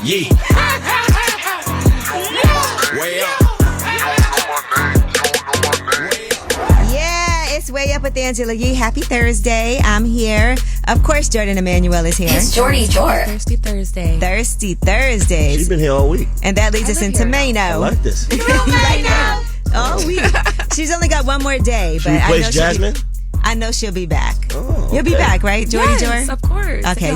Yeah. Way up. Yeah, it's Way Up with Angela Yee. Happy Thursday. I'm here. Of course, Jordan Emanuel is here. It's Jordy Jor. Thirsty Thursday. Thirsty Thursdays. She's been here all week. And that leads us into Maino. I like this. Maino. All week. She's only got one more day. She but replaced Jasmine? I know she'll be back. Oh, okay. You'll be back, right, Jordy Yes, Jor? of course. Okay,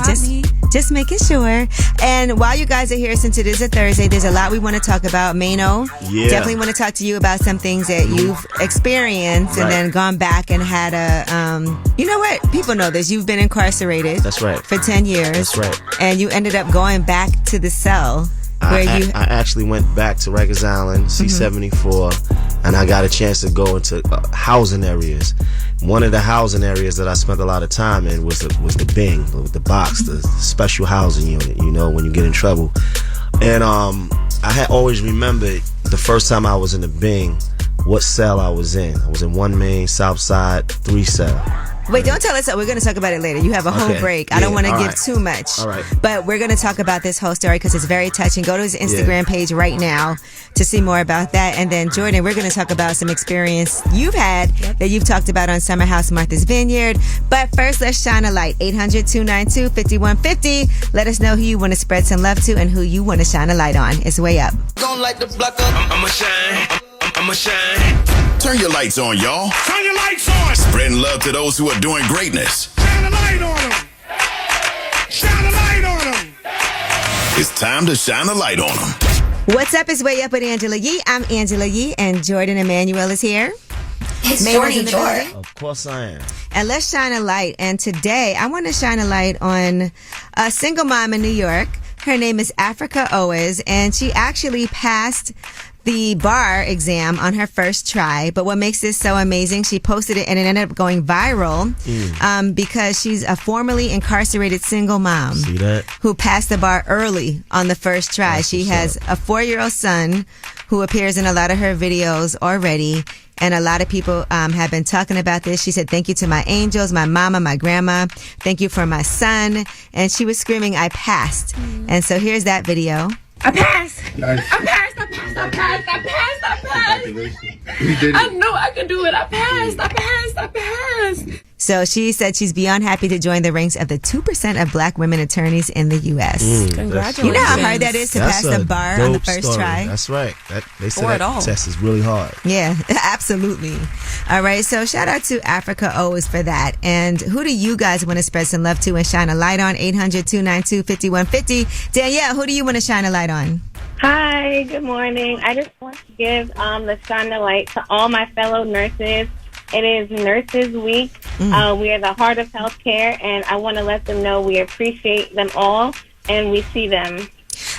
just making sure. And while you guys are here, since it is a Thursday, there's a lot we want to talk about. Maino, definitely want to talk to you about some things that you've experienced and then gone back and had a, you know what? People know this. You've been incarcerated. That's right. For 10 years. That's right. And you ended up going back to the cell. I actually went back to Rikers Island, C-74, and I got a chance to go into housing areas. One of the housing areas that I spent a lot of time in was the Bing, the box, the special housing unit, you know, when you get in trouble. And I had always remembered the first time I was in the Bing, what cell I was in. I was in 1 Main, South Side, 3 cell. Wait, don't tell us that. We're going to talk about it later. You have a whole break. I don't want to give too much. All right. But we're going to talk about this whole story because it's very touching. Go to his Instagram page right now to see more about that. And then, Jordan, we're going to talk about some experience you've had that you've talked about on Summer House Martha's Vineyard. But first, let's shine a light. 800-292-5150. Let us know who you want to spread some love to and who you want to shine a light on. It's Way Up. Don't light the block up. I'ma shine. I'ma shine. Turn your lights on, y'all. Turn your lights on. Spreading love to those who are doing greatness. Shine a light on them. Shine a light on them. It's time to shine a light on them. What's up? It's Way Up with Angela Yee. I'm Angela Yee, and Jordan Emanuel is here. It's Mayo's Jordy in the Jor. building. Of course I am. And let's shine a light. And today, I want to shine a light on a single mom in New York. Her name is Africa Owens, and she actually passed the bar exam on her first try. But what makes this so amazing, she posted it and it ended up going viral because she's a formerly incarcerated single mom. See that? Who passed the bar early on the first try. She has a 4-year-old son who appears in a lot of her videos already. And a lot of people have been talking about this. She said, thank you to my angels, my mama, my grandma. Thank you for my son. And she was screaming, I passed. And so here's that video. I passed. Nice. I passed. I passed. I passed. I passed. I passed. You did I it. knew I could do it. I passed. I passed. I passed. So she said she's beyond happy to join the ranks of the 2% of black women attorneys in the U.S. Congratulations. You know how hard that is to pass the bar on the first try? That's right. They said Or at that all. test is really hard. Yeah, absolutely. All right, so shout out to Africa Owens for that. And who do you guys want to spread some love to and shine a light on? 800-292-5150. Danielle, who do you want to shine a light on? Hi, good morning. I just want to give the shine the light to all my fellow nurses. It is Nurses Week. We are the heart of healthcare, and I want to let them know we appreciate them all, and we see them.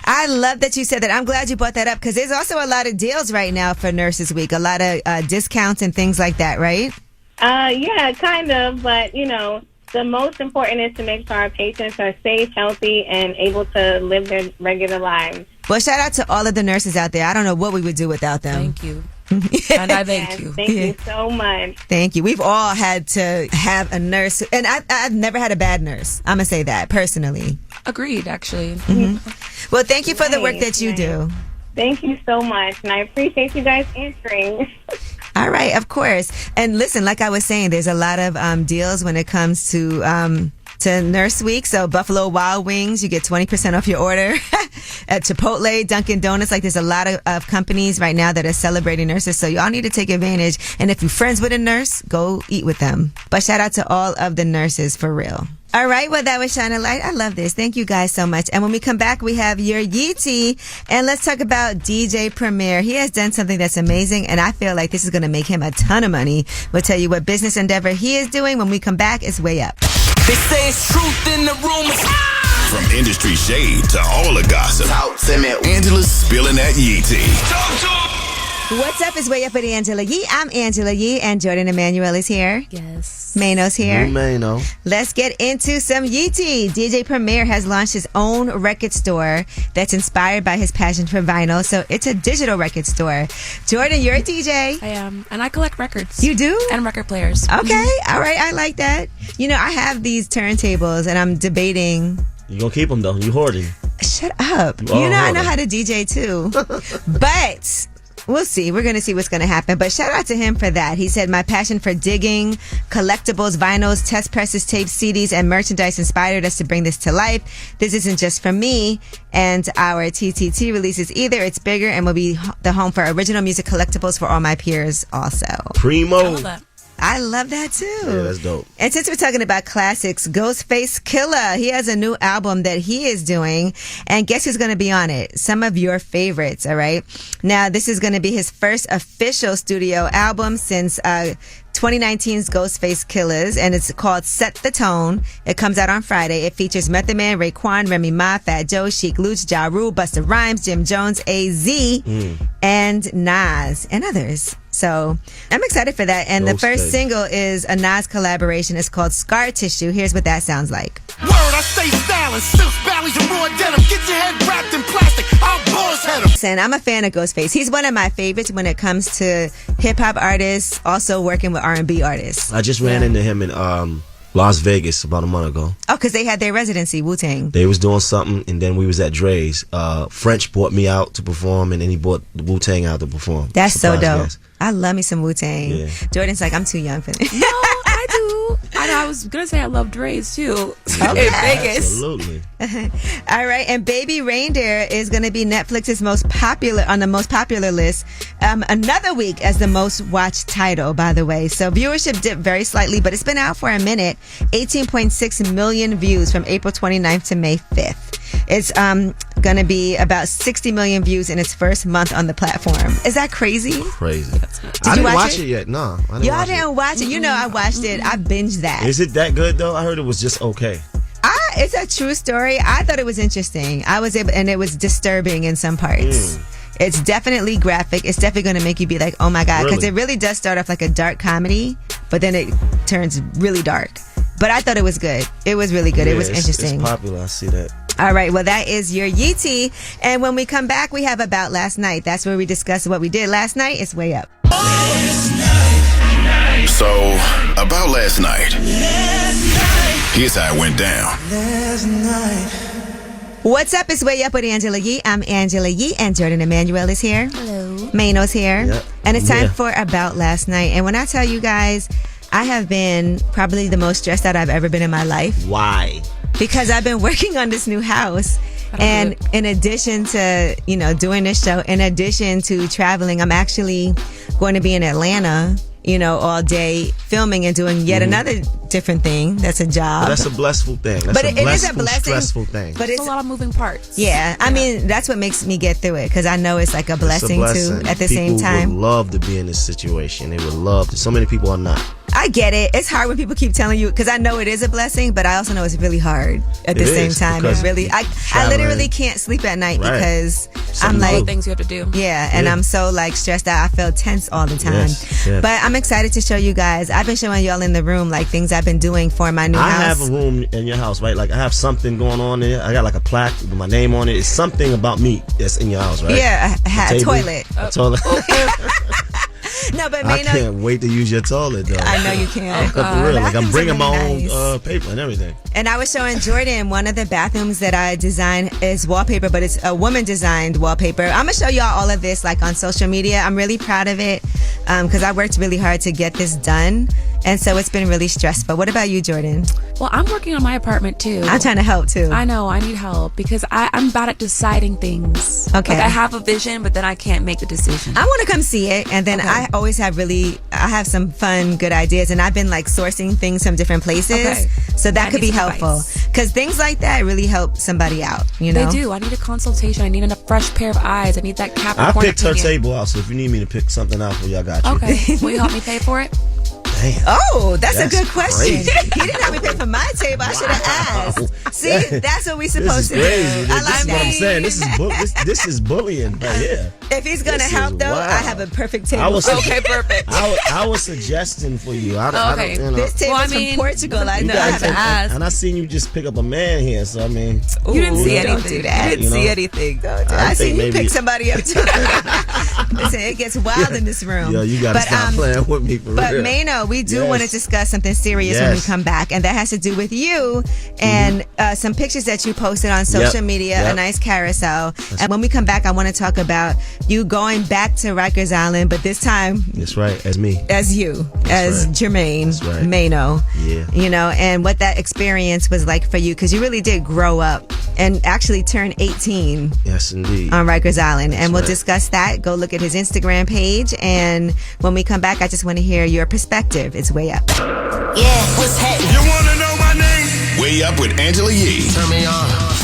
I love that you said that. I'm glad you brought that up because there's also a lot of deals right now for Nurses Week, a lot of discounts and things like that, right? Yeah, kind of, but, you know, the most important is to make sure our patients are safe, healthy, and able to live their regular lives. Well, shout out to all of the nurses out there. I don't know what we would do without them. Thank you. And I thank you. Thank you so much. Thank you. We've all had to have a nurse, and I've never had a bad nurse. I'm going to say that personally. Agreed, actually. Well, thank you for the work that you do. Thank you so much, and I appreciate you guys answering. All right, of course. And listen, like I was saying, there's a lot of deals when it comes to Nurse Week. So Buffalo Wild Wings, you get 20% off your order. At Chipotle, Dunkin' Donuts, like there's a lot of companies right now that are celebrating nurses. So y'all need to take advantage. And if you're friends with a nurse, go eat with them. But shout out to all of the nurses for real. All right, well, that was Shine a Light. I love this. Thank you guys so much. And when we come back, we have your Yeetie, and let's talk about DJ Premier. He has done something that's amazing, and I feel like this is going to make him a ton of money. We'll tell you what business endeavor he is doing when we come back. It's Way Up. They say it's truth in the rumors. From industry shade to all the gossip, Talk to me. Angela's spilling that yee tea. Talk to me. What's up? It's Way Up with Angela Yee. I'm Angela Yee, and Jordan Emanuel is here. Yes. Maino's here. Maino. Let's get into some Yeetie. DJ Premier has launched his own record store that's inspired by his passion for vinyl. So it's a digital record store. Jordan, you're a DJ. I am. And I collect records. You do? And record players. Okay. All right. I like that. You know, I have these turntables, and I'm debating. You gonna keep them though? You hoarding? Shut up. Oh, You know I hold know on. how to DJ too. But we'll see. We're going to see what's going to happen. But shout out to him for that. He said, my passion for digging, collectibles, vinyls, test presses, tapes, CDs, and merchandise inspired us to bring this to life. This isn't just for me and our TTT releases either. It's bigger and will be the home for original music collectibles for all my peers also. Primo. I love that too. Yeah, that's dope. And since we're talking about classics, Ghostface Killah, he has a new album that he is doing. And guess who's going to be on it? Some of your favorites, all right? Now, this is going to be his first official studio album since 2019's Ghostface Killah's, and it's called Set the Tone. It comes out on Friday. It features Method Man, Raekwon, Remy Ma, Fat Joe, Sheek Louch, Ja Rule, Busta Rhymes, Jim Jones, AZ, and Nas, and others. So I'm excited for that. And the first single is a Nas collaboration. It's called Scar Tissue. Here's what that sounds like. Word, I stay styling, silk ballies and raw denim. Get your head wrapped in plastic, I'll boss head 'em. And I'm a fan of Ghostface. He's one of my favorites when it comes to hip hop artists, also working with R&B artists. I just ran into him in Las Vegas about a month ago. Oh, because they had their residency, Wu-Tang. They was doing something, and then we was at Dre's. French brought me out to perform, and then he brought Wu-Tang out to perform. That's so Surprise dope. guest. I love me some Wu-Tang. Yeah. Jordan's like, I'm too young for this. No, I do. I know. I was gonna say I love Dre's too. In Vegas. Absolutely. All right, and Baby Reindeer is going to be Netflix's most popular list. Another week as the most watched title, by the way. So viewership dipped very slightly, but it's been out for a minute. 18.6 million views from April 29th to May 5th. It's going to be about 60 million views in its first month on the platform. Is that crazy? Crazy. you I didn't watch watch it? it yet. No, I didn't Y'all watch didn't watch it. You know I watched it. I binged that. Is it that good though? I heard it was just okay. It's a true story. I thought it was interesting. And it was disturbing in some parts. It's definitely graphic. It's definitely going to make you be like, oh my God. Because it really does start off like a dark comedy, but then it turns really dark. But I thought it was good. It was really good. Yeah, it was interesting. It's popular. I see that. All right. Well, that is your Yeetie. And when we come back, we have About Last Night. That's where we discuss what we did last night. It's Way Up. So, about last night. Here's how it went down. What's up? It's Way Up with Angela Yee. I'm Angela Yee, and Jordan Emanuel is here. Hello. Maino's here. Yep. And it's time Yeah. for About Last Night. And when I tell you guys, I have been probably the most stressed out I've ever been in my life Why? because I've been working on this new house. And in addition to, doing this show, in addition to traveling, I'm actually going to be in Atlanta, all day filming and doing yet another different thing. That's a job. But that's a blessful thing. That's But it is a blessing, stressful thing. But It's a lot of moving parts. yeah, I mean, that's what makes me get through it because I know it's like a blessing, too at the same time. People would love to be in this situation. They would love to. So many people are not. I get it. It's hard when people keep telling you because I know it is a blessing, but I also know it's really hard at the It same is, time. because I traveling- literally can't sleep at night Right. because Something I'm like, Things you have to do. yeah, and Yeah. I'm so like stressed out. I feel tense all the time. Yes, yes. But I'm excited to show you guys. I've been showing y'all in the room like things I've been doing for my new I house. have a room in your house, right? Like I have something going on there. I got like a plaque with my name on it. It's something about me that's in your house, right? Yeah, a table? toilet. A toilet. No, but I Maino, can't wait to use your toilet though. I know you can. For real, like I'm Bathrooms are bringing my really own nice. paper and everything. And I was showing Jordan one of the bathrooms that I designed is wallpaper, but it's a woman designed wallpaper. I'm gonna show y'all all of this like on social media. I'm really proud of it because I worked really hard to get this done, and so it's been really stressful. What about you, Jordan? Well, I'm working on my apartment too. I'm trying to help too. I know, I need help because I'm bad at deciding things. Okay. Like I have a vision, but then I can't make the decision. I want to come see it, and then I always have I have some fun, good ideas, and I've been like sourcing things from different places, Okay. so that I could need be some helpful advice. because things like that really help somebody out. You know, They do. I need a consultation. I need a fresh pair of eyes. I need that I Capricorn picked her opinion. table out, so if you need me to pick something out for you, I got you. Okay. Will you help me pay for it? Damn. Oh, that's a That's good question. crazy. He didn't have me pay for my table. I should have asked. See, that's what we This supposed is to do. crazy. I This like is what I'm that. saying. This is bullying right here. If he's gonna This help is though, wild. I have a perfect table. I was Okay, perfect. I was suggesting for you. I don't, Okay. you know. This table's Well, I from mean, Portugal. I You know. guys- I have to and- ask. and I seen you just pick up a man here, so I mean, You didn't see Don't anything. do that. You didn't You see know? anything. Don't do I that. I think seen you maybe- pick somebody up too. Listen, it gets wild in this room. yo, you gotta But, stop playing with me for But real. Maino, we do Yes. want to discuss something serious when we Yes. come back, and that has to do with you and some pictures that you posted on social media, a Yep. nice carousel. And when we come back, I want to talk about you going back to Rikers Island, but this time That's right, as me. as you, as right. Jermaine That's right. Maino. Yeah. You know, and what that experience was like for you, because you really did grow up and actually turn 18 Yes, indeed. on Rikers Island. And we'll right. discuss that. Go look at his Instagram page. And when we come back, I just want to hear your perspective. It's Way Up. Yeah, what's happening? You wanna know my name? Way Up with Angela Yee. Turn me on.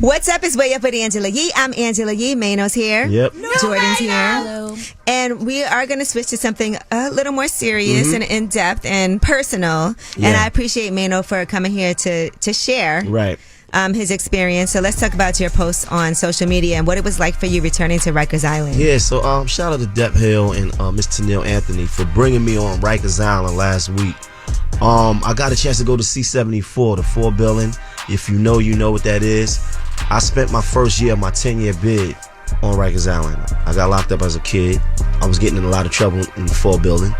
What's up? It's Way Up with Angela Yee. I'm Angela Yee. Maino's here. Yep. Jordan's here. Hello. And we are going to switch to something a little more serious and in-depth and personal. And Yeah. I appreciate Maino for coming here to share Right. his experience. So let's talk about your posts on social media and what it was like for you returning to Rikers Island. Yeah, so shout out to Depp Hill and Miss Tennille Anthony for bringing me on Rikers Island last week. I got a chance to go to C-74, the 4 building. If you know, you know what that is. I spent my first year, my 10-year bid on Rikers Island. I got locked up as a kid. I was getting in a lot of trouble in the 4 building.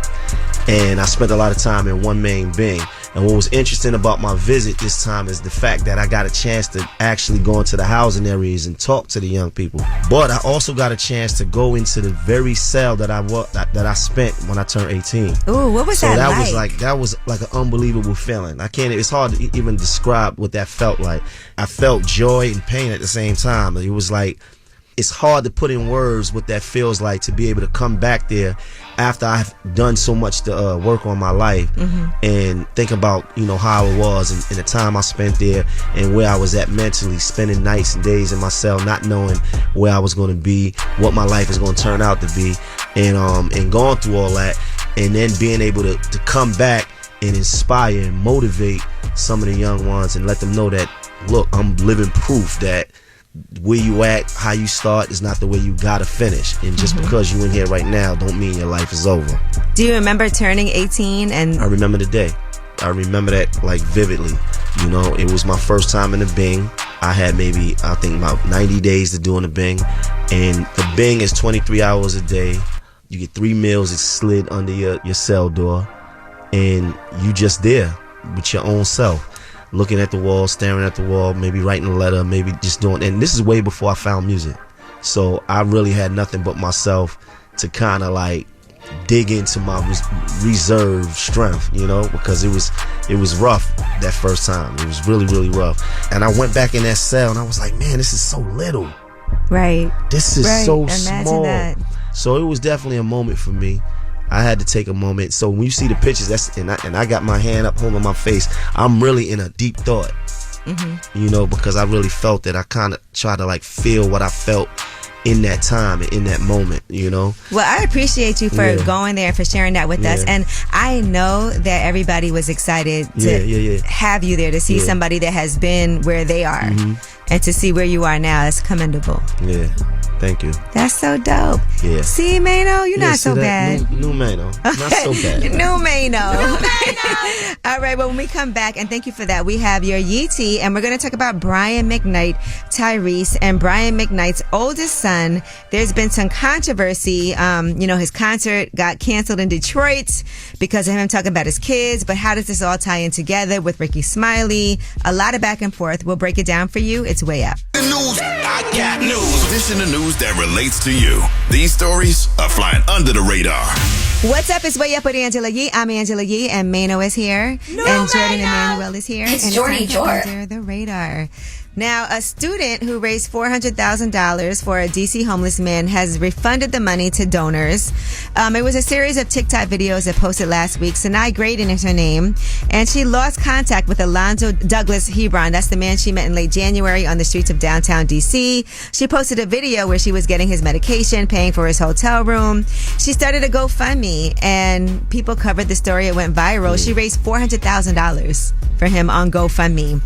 And I spent a lot of time in one main Bing. And what was interesting about my visit this time is the fact that I got a chance to actually go into the housing areas and talk to the young people. But I also got a chance to go into the very cell that I spent when I turned 18. Ooh, what was So that that was like an unbelievable feeling. It's hard to even describe what that felt like. I felt joy and pain at the same time. It was like, it's hard to put in words what that feels like to be able to come back there after I've done so much to work on my life and think about, how it was and the time I spent there and where I was at mentally, spending nights and days in my cell, not knowing where I was going to be, what my life is going to turn out to be, and going through all that, and then being able to come back and inspire and motivate some of the young ones and let them know that, look, I'm living proof that where you at, how you start is not the way you gotta finish. And just because you in here right now don't mean your life is over. Do you remember turning 18? And I remember the day. I remember that like vividly. It was my first time in the Bing. I had I think about 90 days to do in the Bing. And the Bing is 23 hours a day. You get 3 meals, it's slid under your cell door. And you just there with your own self. Looking at the wall, staring at the wall, maybe writing a letter, maybe just doing, and this is way before I found music. So I really had nothing but myself to kind of like dig into my reserve strength, because it was rough that first time. It was really, really rough. And I went back in that cell and I was like, man, this is so little. right. This is so Imagine small. that. So it was definitely a moment for me. I had to take a moment. So when you see the pictures, and I got my hand up holding my face, I'm really in a deep thought, because I really felt that. I kind of tried to like feel what I felt in that time, in that moment, Well, I appreciate you for going there and for sharing that with us. And I know that everybody was excited to have you there, to see somebody that has been where they are and to see where you are now. That's commendable. Yeah. Thank you. That's so dope. Yeah. See, Maino, you're not so bad. New Maino. Not so bad. New Maino. All right, well, when we come back, and thank you for that, we have your Yee Tea, and we're going to talk about Brian McKnight, Tyrese, and Brian McKnight's oldest son. There's been some controversy. His concert got canceled in Detroit because of him talking about his kids, but how does this all tie in together with Ricky Smiley? A lot of back and forth. We'll break it down for you. It's Way Up. The news, I got news. This in the news that relates to you. These stories are flying under the radar. What's up? It's Way Up with Angela Yee. I'm Angela Yee, and Maino is here. And Jordan Emanuel is here. It's and Jordy it's time for Under the Radar. Now, a student who raised $400,000 for a DC homeless man has refunded the money to donors. It was a series of TikTok videos that posted last week. Sinai Graydon is her name, and she lost contact with Alonzo Douglas Hebron. That's the man she met in late January on the streets of downtown DC. She posted a video where she was getting his medication, paying for his hotel room. She started a GoFundMe, and people covered the story. It went viral. She raised $400,000 for him on GoFundMe.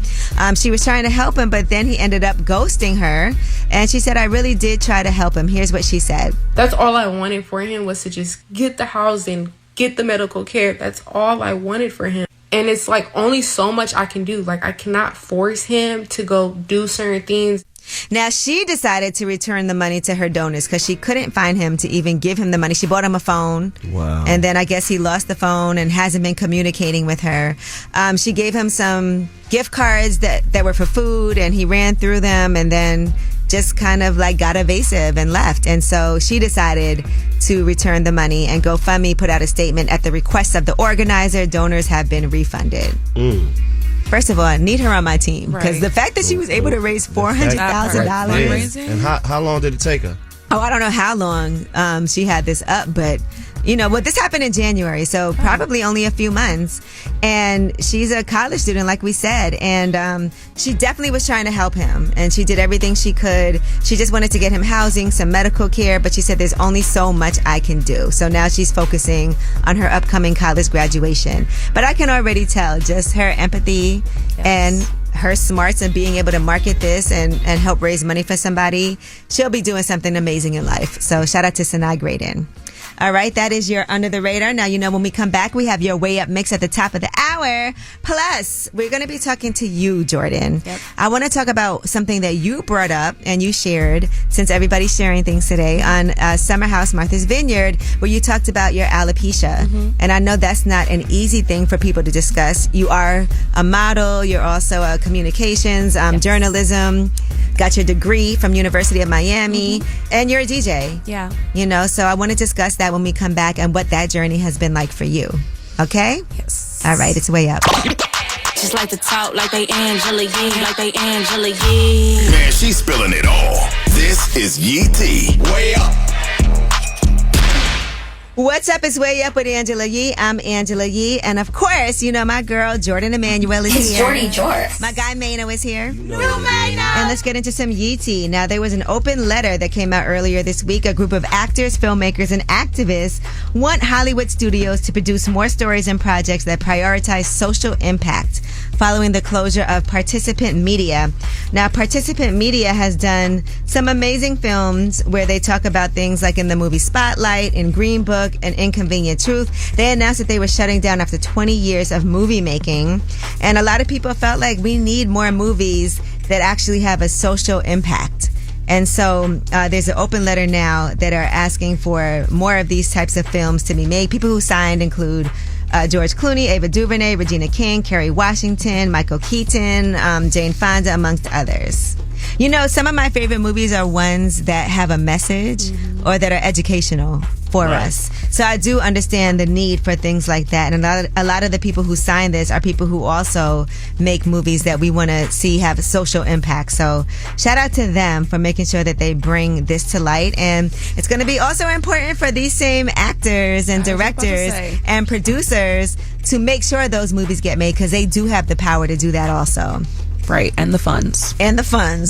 She was trying to help him, but then he ended up ghosting her. And she said, I really did try to help him. Here's what she said. That's all I wanted for him, was to just get the housing, get the medical care. That's all I wanted for him. And it's like only so much I can do. Like, I cannot force him to go do certain things. Now, she decided to return the money to her donors because she couldn't find him to even give him the money. She bought him a phone. Wow. And then I guess he lost the phone and hasn't been communicating with her. She gave him some gift cards that were for food, and he ran through them and then just kind of like got evasive and left. And so she decided to return the money, and GoFundMe put out a statement at the request of the organizer. Donors have been refunded. First of all, I need her on my team because the fact that she was able to raise $400,000. And how long did it take her? Oh, I don't know how long she had this up, but this happened in January, so probably only a few months. And she's a college student, like we said, and she definitely was trying to help him, and she did everything she could. She just wanted to get him housing, some medical care, but she said there's only so much I can do. So now she's focusing on her upcoming college graduation. But I can already tell just her empathy and her smarts and being able to market this and help raise money for somebody. She'll be doing something amazing in life. So shout out to Sanaa Graydon. All right, that is your Under the Radar. Now, when we come back, we have your Way Up mix at the top of the hour. Plus, we're going to be talking to you, Jordan. Yep. I want to talk about something that you brought up and you shared, since everybody's sharing things today, on Summer House Martha's Vineyard, where you talked about your alopecia. And I know that's not an easy thing for people to discuss. You are a model. You're also a communications, journalism, got your degree from University of Miami, and you're a DJ. Yeah. So I want to discuss that when we come back and what that journey has been like for you. Okay? Yes. All right, it's Way Up. Just like to talk like they Angela Yee, like they Angela Yee. Man, she's spilling it all. This is Yee T. Way up. What's up? It's Way Up with Angela Yee. I'm Angela Yee. And of course, my girl, Jordan Emanuel is It's here. Jordy George. My guy, Maino, is here. And let's get into some Yee tea. Now, there was an open letter that came out earlier this week. A group of actors, filmmakers, and activists want Hollywood studios to produce more stories and projects that prioritize social impact following the closure of Participant Media. Now, Participant Media has done some amazing films where they talk about things like in the movie Spotlight, in Green Book, and Inconvenient Truth. They announced that they were shutting down after 20 years of movie making. And a lot of people felt like we need more movies that actually have a social impact. And so there's an open letter now that are asking for more of these types of films to be made. People who signed include George Clooney, Ava DuVernay, Regina King, Kerry Washington, Michael Keaton, Jane Fonda, amongst others. Some of my favorite movies are ones that have a message or that are educational for us. So I do understand the need for things like that. And a lot of the people who sign this are people who also make movies that we want to see have a social impact. So shout out to them for making sure that they bring this to light. And it's going to be also important for these same actors and directors and producers to make sure those movies get made, because they do have the power to do that also. Right, and the funds.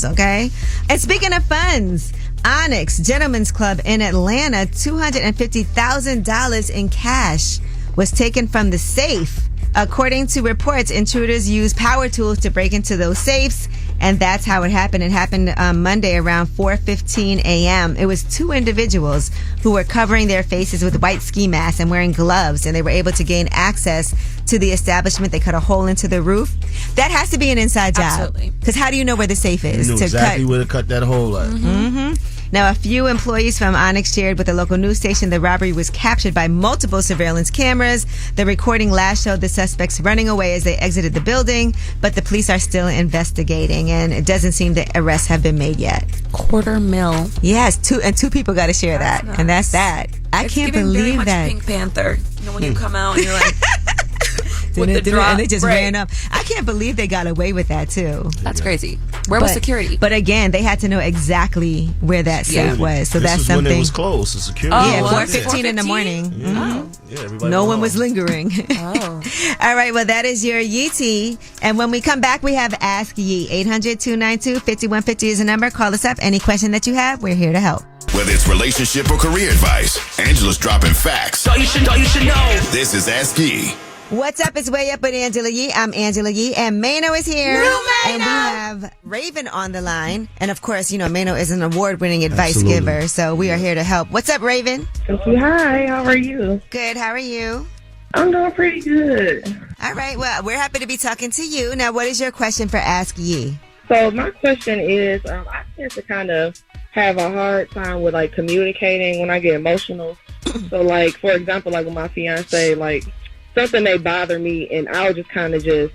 Okay? And speaking of funds, Onyx Gentlemen's Club in Atlanta, $250,000 in cash was taken from the safe. According to reports, intruders used power tools to break into those safes, and that's how it happened. It happened Monday around 4:15 a.m. It was two individuals who were covering their faces with white ski masks and wearing gloves, and they were able to gain access to the establishment. They cut a hole into the roof. That has to be an inside job. Absolutely. Because how do you know where the safe is? You knew exactly where to cut that hole at. Now, a few employees from Onyx shared with the local news station the robbery was captured by multiple surveillance cameras. The recording last showed the suspects running away as they exited the building, but the police are still investigating, and it doesn't seem that arrests have been made yet. $250,000. Yes, two people got to share that, nice. and that's that. I It's can't giving very believe much that. Pink Panther. When you come out and you're like, with the drop, and they just right. ran up. I can't believe they got away with that too. That's crazy. Where was security? But again, they had to know exactly where that safe was. So this that's is something. when it was closed. The security. Yeah, was 4:15 in the morning. Yeah, everybody No went one home. was lingering. Oh. All right, well, that is your Yee tea. And when we come back, we have Ask Yee. 800-292-5150 is the number. Call us up. Any question that you have, we're here to help. Whether it's relationship or career advice, Angela's dropping facts. All you should know. This is Ask Yee. What's up? It's Way Up with Angela Yee. I'm Angela Yee, and Maino is here. And we have Raven on the line. And of course, Maino is an award-winning advice Absolutely. giver, so we are here to help. What's up, Raven? Hi, how are you? Good. How are you? I'm doing pretty good. All right. Well, we're happy to be talking to you. Now, what is your question for Ask Yee? So my question is, I tend to kind of have a hard time with like communicating when I get emotional. So like, for example, like with my fiance, like something may bother me and I'll just kind of just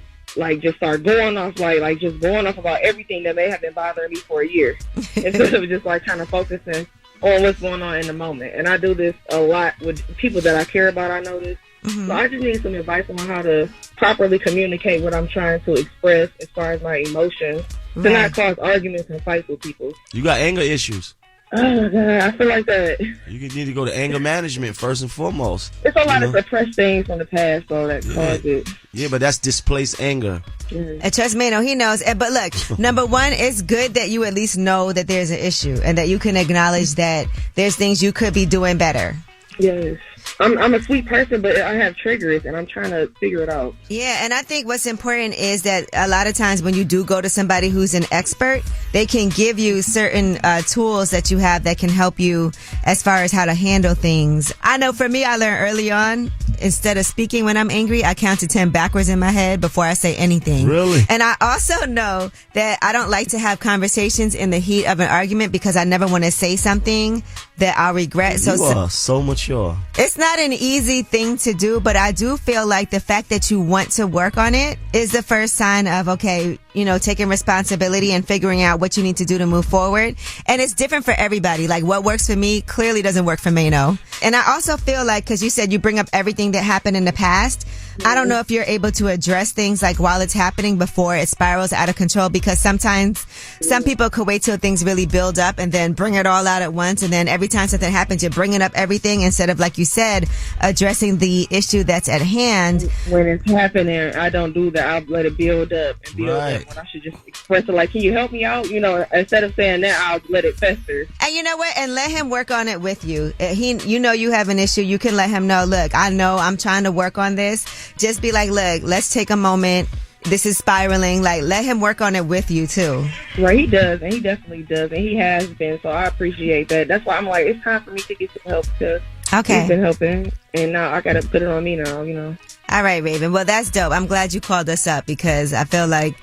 start going off, like just going off about everything that may have been bothering me for a year instead of just like kind of focusing on what's going on in the moment. And I do this a lot with people that I care about. I know this. So I just need some advice on how to properly communicate what I'm trying to express as far as my emotions to not cause arguments and fights with people. You got anger issues. Oh, God, I feel like that. You need to go to anger management first and foremost. It's a lot of suppressed things from the past, though, that cause it. Yeah, but that's displaced anger. And trust Maino, he knows. But look, number one, it's good that you at least know that there's an issue and that you can acknowledge that there's things you could be doing better. Yes. I'm a sweet person, but I have triggers, and I'm trying to figure it out. Yeah, and I think what's important is that a lot of times when you do go to somebody who's an expert, they can give you certain tools that you have that can help you as far as how to handle things. I know for me, I learned early on, instead of speaking when I'm angry, I count to 10 backwards in my head before I say anything. Really? And I also know that I don't like to have conversations in the heat of an argument because I never want to say something that I'll regret. You are so mature. It's not an easy thing to do, but I do feel like the fact that you want to work on it is the first sign of, okay, taking responsibility and figuring out what you need to do to move forward. And it's different for everybody. Like what works for me clearly doesn't work for Maino. And I also feel like, because you said you bring up everything that happened in the past, I don't know if you're able to address things like while it's happening before it spirals out of control, because sometimes some people could wait till things really build up and then bring it all out at once. And then every time something happens, you're bringing up everything instead of, like you said, addressing the issue that's at hand. When it's happening, I don't do that. I'll let it build up and build up when I should just express it. Like, can you help me out? Instead of saying that, I'll let it fester. And you know what? And let him work on it with you. You have an issue. You can let him know, look, I know I'm trying to work on this. Just be like, look, let's take a moment. This is spiraling. Like, let him work on it with you, too. Right, he does. And he definitely does. And he has been. So I appreciate that. That's why I'm like, it's time for me to get some help, because he's been helping. And now I got to put it on me now, All right, Raven. Well, that's dope. I'm glad you called us up, because I feel like,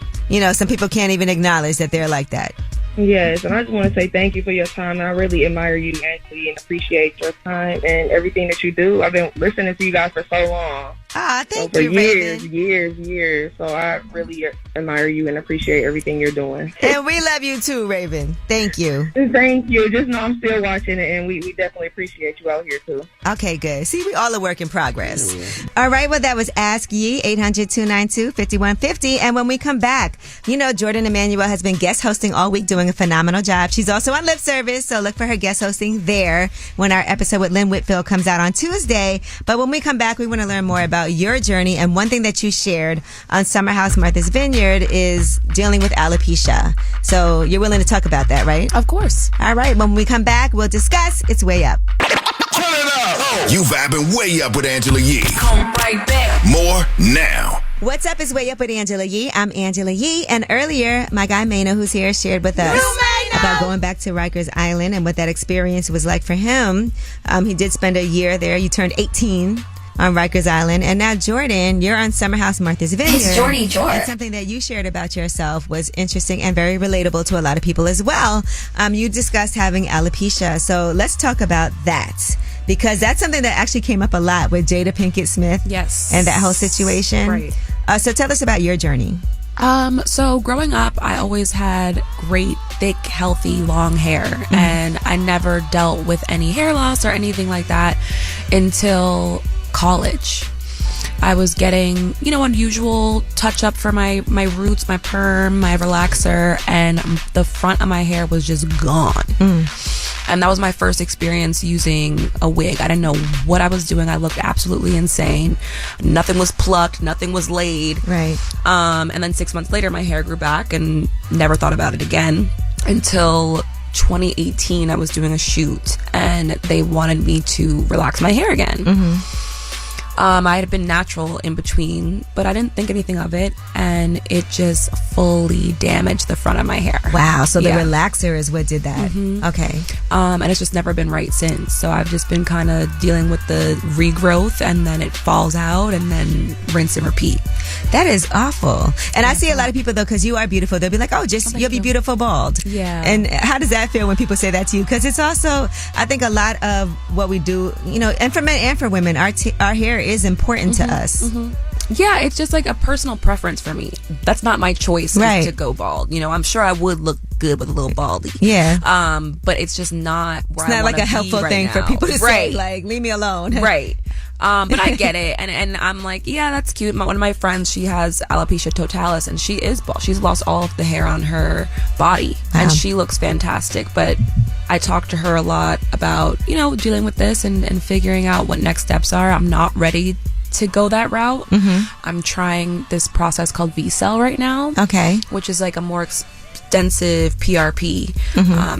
some people can't even acknowledge that they're like that. Yes, and I just want to say thank you for your time. I really admire you, Ashley, and appreciate your time and everything that you do. I've been listening to you guys for so long. Thank you, Raven. Years. So I really admire you and appreciate everything you're doing. And we love you too, Raven. Thank you. Thank you. Just know I'm still watching it, and we definitely appreciate you out here too. Okay, good. See, we all a work in progress. All right, well, that was Ask Ye, 800-292-5150. And when we come back, Jordan Emanuel has been guest hosting all week, doing a phenomenal job. She's also on lip service, so look for her guest hosting there when our episode with Lynn Whitfield comes out on Tuesday. But when we come back, we want to learn more about your journey. And one thing that you shared on Summer House Martha's Vineyard is dealing with alopecia. So you're willing to talk about that, right? Of course. All right. When we come back, we'll discuss It's Way Up. Turn it up. You vibing way up with Angela Yee. Come right back. More now. What's up? It's Way Up with Angela Yee. I'm Angela Yee. And earlier, my guy Maino, who's here, shared with us about going back to Rikers Island and what that experience was like for him. He did spend a year there. You turned 18 on Rikers Island. And now, Jordan, you're on Summer House Martha's Vineyard. It's Jordy George. And something that you shared about yourself was interesting and very relatable to a lot of people as well. You discussed having alopecia. So let's talk about that, because that's something that actually came up a lot with Jada Pinkett Smith. Yes. And that whole situation. Right. So tell us about your journey. So growing up, I always had great, thick, healthy, long hair, and I never dealt with any hair loss or anything like that until college. I was getting, unusual touch up for my roots, my perm, my relaxer, and the front of my hair was just gone. And that was my first experience using a wig. I didn't know what I was doing. I looked absolutely insane. Nothing was plucked. Nothing was laid. Right. And then 6 months later, my hair grew back and never thought about it again until 2018. I was doing a shoot and they wanted me to relax my hair again. I had been natural in between, but I didn't think anything of it, and it just fully damaged the front of my hair. Wow, so the relaxer is what did that. Okay. And it's just never been right since. So I've just been kind of dealing with the regrowth, and then it falls out, and then rinse and repeat. That is awful. And I see a lot of people, though, because you are beautiful, they'll be like, you'll be beautiful bald. Yeah. And how does that feel when people say that to you? Because it's also, I think a lot of what we do, and for men and for women, our hair is important to us. Yeah, it's just like a personal preference for me. That's not my choice to go bald. I'm sure I would look good with a little baldy. Yeah. But it's just not where it's I not like a helpful thing now. for people to say, like, leave me alone. Right. But I get it. And I'm like, yeah, that's cute. One of my friends, she has alopecia totalis, and she is bald. She's lost all of the hair on her body. Wow. And she looks fantastic. But I talk to her a lot about, dealing with this and figuring out what next steps are. I'm not ready to go that route. I'm trying this process called Seale right now. Okay. Which is like a more extensive PRP.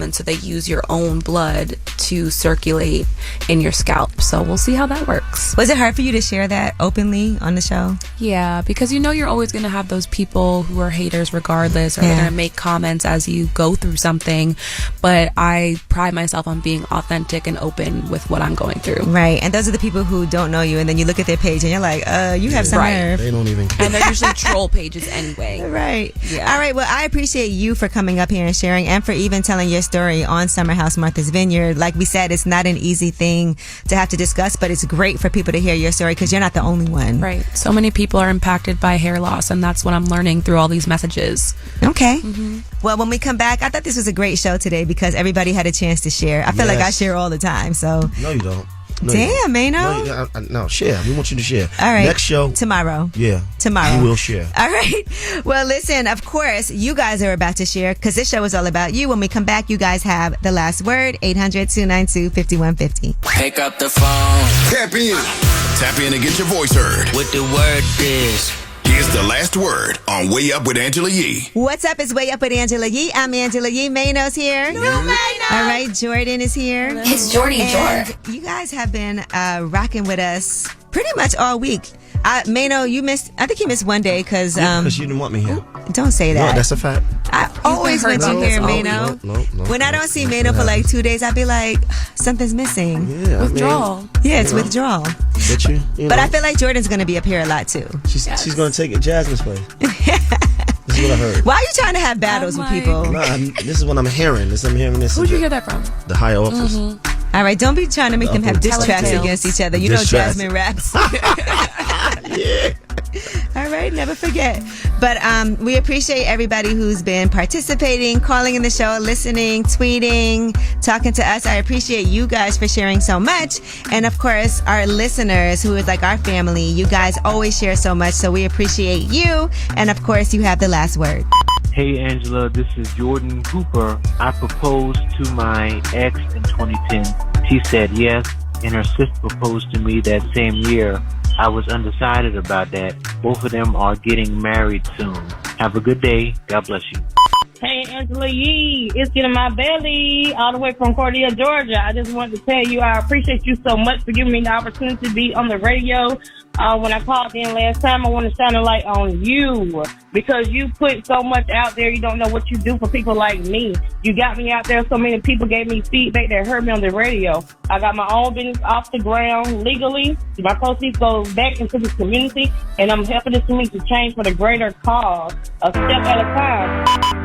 And so they use your own blood to circulate in your scalp. So we'll see how that works. Was it hard for you to share that openly on the show? Yeah, because you're always going to have those people who are haters regardless, or they're going to make comments as you go through something. But I pride myself on being authentic and open with what I'm going through. Right. And those are the people who don't know you, and then you look at their page and you're like, you have some nerve. They don't even care. And they're usually troll pages anyway. Right. Yeah. All right. Well, I appreciate you for coming up here and sharing, and for even telling your story on Summer House Martha's Vineyard. Like we said, it's not an easy thing to have to discuss, but it's great for people to hear your story because you're not the only one. Right. So many people are impacted by hair loss, and that's what I'm learning through all these messages. Okay. Well, when we come back, I thought this was a great show today because everybody had a chance to share. I feel like I share all the time. So No, you don't. No, damn, Maino. No, share. We want you to share. All right. Next show. Tomorrow. Yeah. Tomorrow. You will share. All right. Well, listen, of course, you guys are about to share because this show is all about you. When we come back, you guys have the last word, 800-292-5150. Pick up the phone. Tap in. Tap in and get your voice heard. What the word is. Here's the last word on Way Up with Angela Yee. What's up? It's Way Up with Angela Yee. I'm Angela Yee. Maino's here. Maino. All right. Jordan is here. It's Jordy And you guys have been rocking with us pretty much all week. Maino, I think you missed one day because you didn't want me here. Don't say that. No, that's a fact. I always want you here, Maino. No. When I don't see Maino for like 2 days, I'd be like, something's missing. Yeah, Withdrawal. It's withdrawal. But But I feel like Jordan's going to be up here a lot too. she's going to take it Jasmine's place. This is what I heard. Why are you trying to have battles with people? Nah, this is what I'm hearing. I'm hearing this. Who'd you hear that from? The higher office. All right, don't be trying to make them have diss tracks tales. against each other. You Diss know tracks. Jasmine raps. Yeah. All right, never forget. But we appreciate everybody who's been participating, calling in the show, listening, tweeting, talking to us. I appreciate you guys for sharing so much. And of course, our listeners who is like our family, you guys always share so much. So we appreciate you. And of course, you have the last word. Hey Angela, this is Jordan Cooper. I proposed to my ex in 2010. She said yes, and her sister proposed to me that same year. I was undecided about that. Both of them are getting married soon. Have a good day. God bless you. Hey, Angela Yee, it's getting my belly all the way from Cordia, Georgia. I just wanted to tell you I appreciate you so much for giving me the opportunity to be on the radio. When I called in last time, I want to shine a light on you because you put so much out there. You don't know what you do for people like me. You got me out there. So many people gave me feedback that heard me on the radio. I got my own business off the ground legally. My proceeds go back into this community, and I'm helping this community to change for the greater cause, a step at a time.